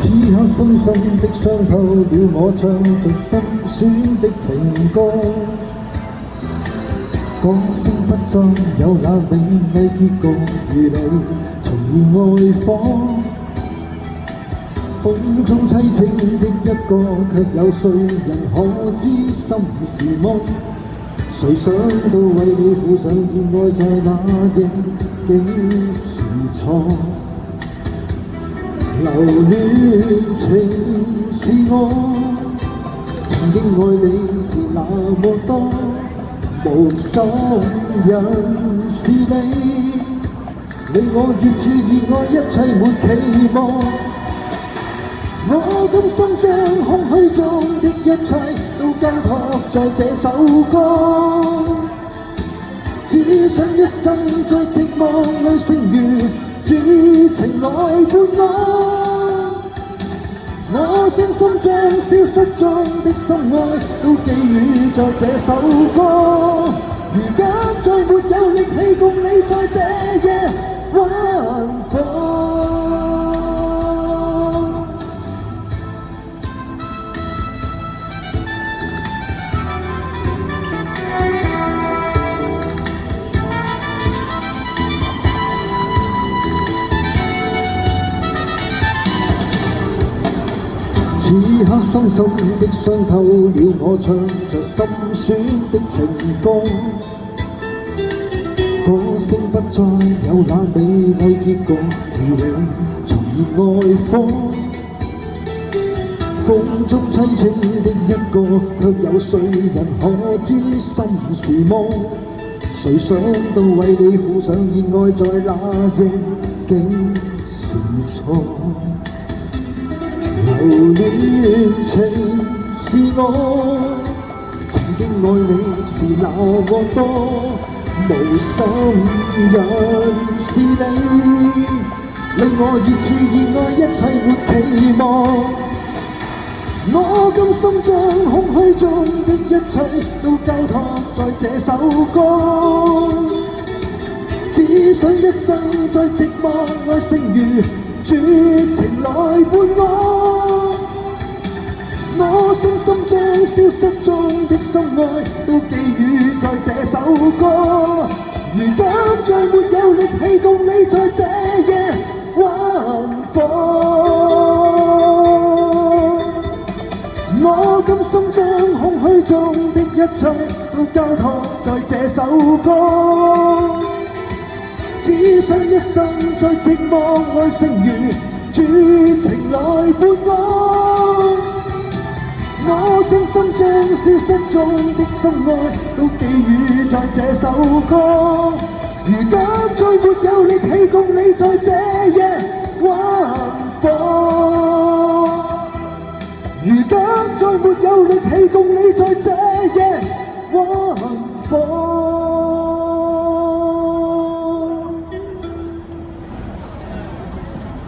此刻深深的傷透了我，唱着心酸的情歌。歌聲不再有那美麗結局，如你重現愛火。風中凄清的一個，卻有誰人可知心是夢？誰想到為你付上熱愛，在那夜竟是錯。留戀情是我，曾經愛你是那麼多，無心人是你，令我越似熱愛，一切沒期望。我甘心將空虛中的一切都交託在這首歌，只想一生在寂寞裏剩餘，主情來伴我。我傷心將消失中的心愛都寄予在這首歌，如今再沒有力氣共你在這夜玩火。此刻深深的傷透了我，唱着心酸的情歌。歌聲不再有那美麗結局，如你重現愛火。風中凄清的一個，卻有誰人可知心是夢？誰想到為你付上熱愛，在那夜竟是錯。留戀情是我，曾經愛你是那麼多，無心人是你，令我熱熾熱愛，一切沒期望。我甘心將空虛中的一切都交託在這首歌，只想一生在寂寞愛剩餘，主情來伴我。我傷心將消失中的心愛都寄予在這首歌，如今再沒有力氣共你在這夜玩火。我甘心將空虛中的一切都交託在這首歌，只想一生在寂寞愛剩餘，主情來伴我。我傷心將消失中的心愛都寄予在這首歌，如今再沒有力氣共你在這夜玩火。如今再沒有力氣共你